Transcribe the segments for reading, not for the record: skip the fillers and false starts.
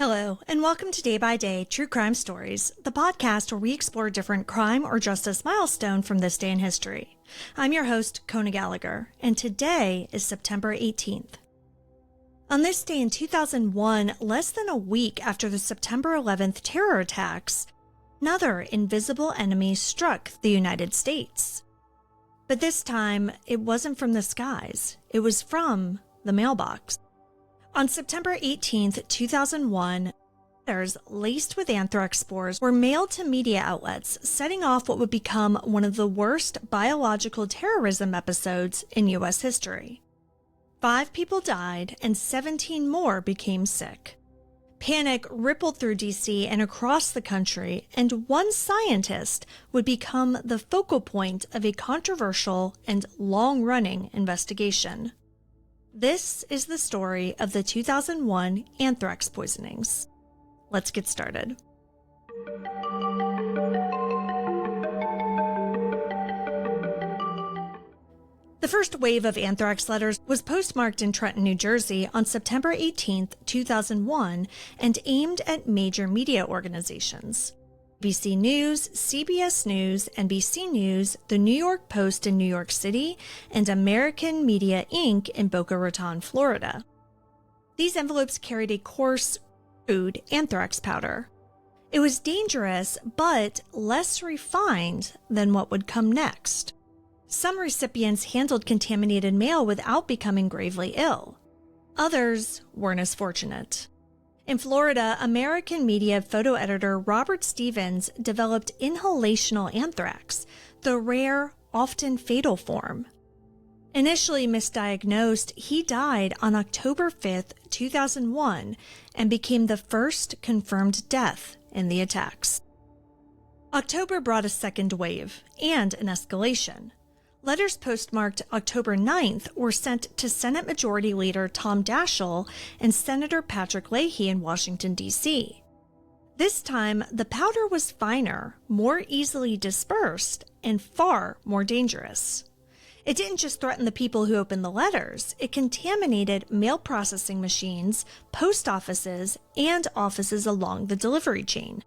Hello, and welcome to Day by Day True Crime Stories, the podcast where we explore a different crime or justice milestone from this day in history. I'm your host, Kona Gallagher, and today is September 18th. On this day in 2001, less than a week after the September 11th terror attacks, another invisible enemy struck the United States. But this time, it wasn't from the skies. It was from the mailbox. On September 18, 2001, letters laced with anthrax spores were mailed to media outlets, setting off what would become one of the worst biological terrorism episodes in U.S. history. 5 people died and 17 more became sick. Panic rippled through D.C. and across the country, and one scientist would become the focal point of a controversial and long-running investigation. This is the story of the 2001 anthrax poisonings. Let's get started. The first wave of anthrax letters was postmarked in Trenton, New Jersey on September 18, 2001, and aimed at major media organizations. ABC News, CBS News, NBC News, The New York Post in New York City, and American Media Inc. in Boca Raton, Florida. These envelopes carried a coarse, crude anthrax powder. It was dangerous, but less refined than what would come next. Some recipients handled contaminated mail without becoming gravely ill. Others weren't as fortunate. In Florida, American media photo editor Robert Stevens developed inhalational anthrax, the rare, often fatal form. Initially misdiagnosed, he died on October 5, 2001, and became the first confirmed death in the attacks. October brought a second wave and an escalation. Letters postmarked October 9th were sent to Senate Majority Leader Tom Daschle and Senator Patrick Leahy in Washington, D.C. This time, the powder was finer, more easily dispersed, and far more dangerous. It didn't just threaten the people who opened the letters, it contaminated mail processing machines, post offices, and offices along the delivery chain.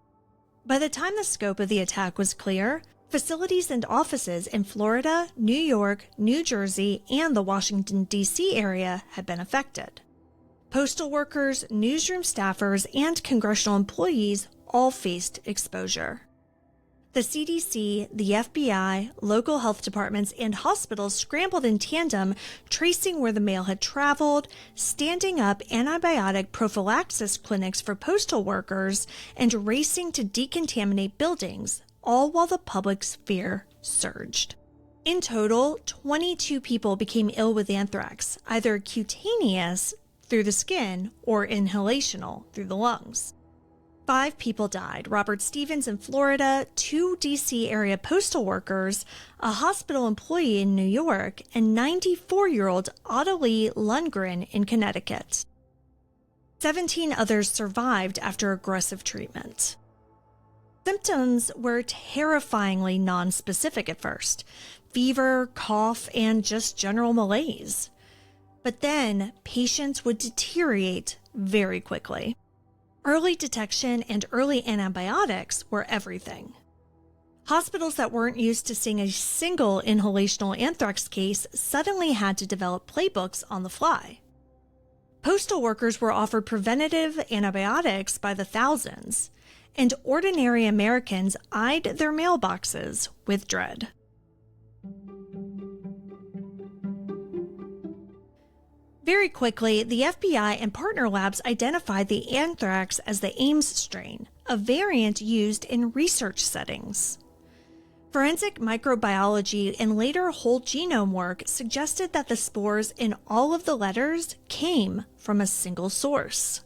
By the time the scope of the attack was clear, facilities and offices in Florida, New York, New Jersey, and the Washington, D.C. area had been affected. Postal workers, newsroom staffers, and congressional employees all faced exposure. The CDC, the FBI, local health departments, and hospitals scrambled in tandem, tracing where the mail had traveled, standing up antibiotic prophylaxis clinics for postal workers, and racing to decontaminate buildings, all while the public's fear surged. In total, 22 people became ill with anthrax, either cutaneous through the skin or inhalational through the lungs. 5 people died: Robert Stevens in Florida, 2 D.C. area postal workers, a hospital employee in New York, and 94-year-old Ottilie Lundgren in Connecticut. 17 others survived after aggressive treatment. Symptoms were terrifyingly nonspecific at first: fever, cough, and just general malaise. But then patients would deteriorate very quickly. Early detection and early antibiotics were everything. Hospitals that weren't used to seeing a single inhalational anthrax case suddenly had to develop playbooks on the fly. Postal workers were offered preventative antibiotics by the thousands, and ordinary Americans eyed their mailboxes with dread. Very quickly, the FBI and partner labs identified the anthrax as the Ames strain, a variant used in research settings. Forensic microbiology and later whole genome work suggested that the spores in all of the letters came from a single source.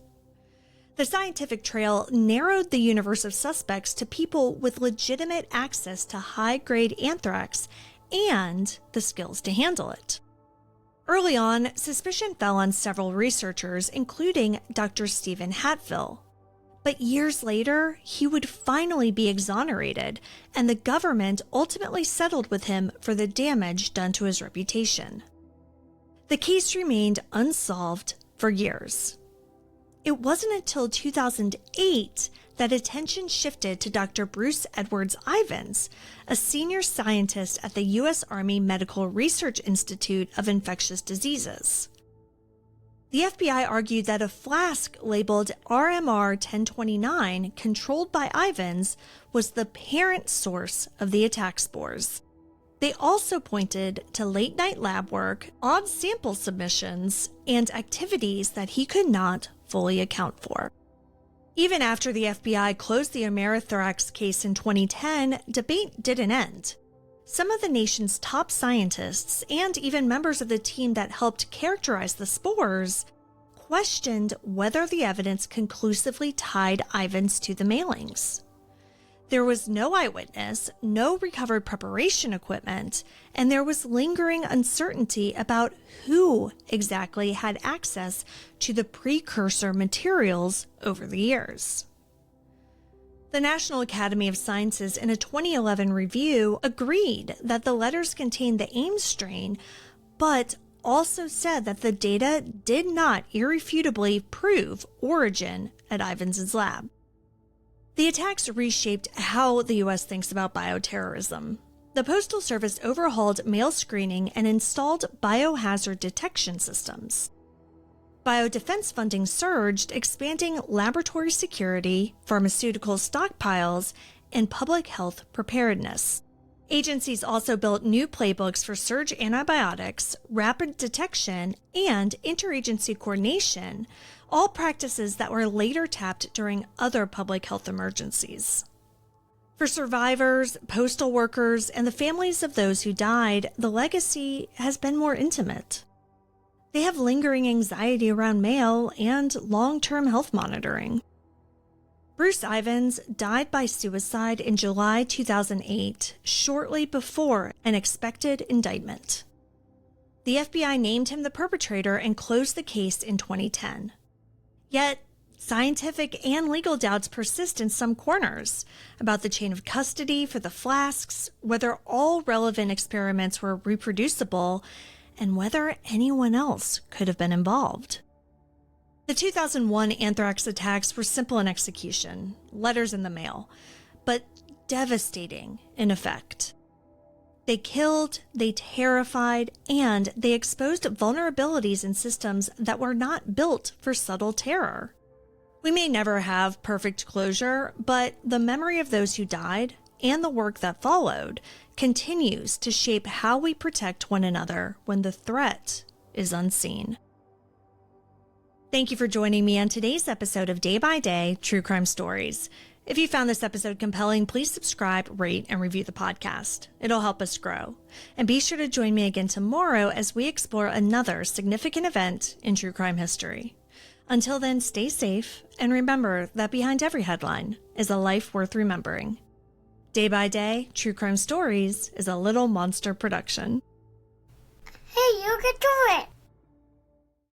The scientific trail narrowed the universe of suspects to people with legitimate access to high-grade anthrax and the skills to handle it. Early on, suspicion fell on several researchers, including Dr. Stephen Hatfill. But years later, he would finally be exonerated, and the government ultimately settled with him for the damage done to his reputation. The case remained unsolved for years. It wasn't until 2008 that attention shifted to Dr. Bruce Edwards Ivins, a senior scientist at the U.S. Army Medical Research Institute of Infectious Diseases. The FBI argued that a flask labeled RMR 1029, controlled by Ivins, was the parent source of the attack spores. They also pointed to late-night lab work, odd sample submissions, and activities that he could not fully account for. Even after the FBI closed the Anthrax case in 2010, debate didn't end. Some of the nation's top scientists, and even members of the team that helped characterize the spores, questioned whether the evidence conclusively tied Ivins to the mailings. There was no eyewitness, no recovered preparation equipment, and there was lingering uncertainty about who exactly had access to the precursor materials over the years. The National Academy of Sciences, in a 2011 review, agreed that the letters contained the Ames strain, but also said that the data did not irrefutably prove origin at Ivins' lab. The attacks reshaped how the U.S. thinks about bioterrorism. The Postal Service overhauled mail screening and installed biohazard detection systems. Biodefense funding surged, expanding laboratory security, pharmaceutical stockpiles, and public health preparedness. Agencies also built new playbooks for surge antibiotics, rapid detection, and interagency coordination, all practices that were later tapped during other public health emergencies. For survivors, postal workers, and the families of those who died, the legacy has been more intimate. They have lingering anxiety around mail and long-term health monitoring. Bruce Ivins died by suicide in July 2008, shortly before an expected indictment. The FBI named him the perpetrator and closed the case in 2010. Yet, scientific and legal doubts persist in some corners about the chain of custody for the flasks, whether all relevant experiments were reproducible, and whether anyone else could have been involved. The 2001 anthrax attacks were simple in execution, letters in the mail, but devastating in effect. They killed, they terrified, and they exposed vulnerabilities in systems that were not built for subtle terror. We may never have perfect closure, but the memory of those who died and the work that followed continues to shape how we protect one another when the threat is unseen. Thank you for joining me on today's episode of Day by Day True Crime Stories. If you found this episode compelling, please subscribe, rate, and review the podcast. It'll help us grow. And be sure to join me again tomorrow as we explore another significant event in true crime history. Until then, stay safe, and remember that behind every headline is a life worth remembering. Day by Day True Crime Stories is a Little Monster production. Hey, you can do it!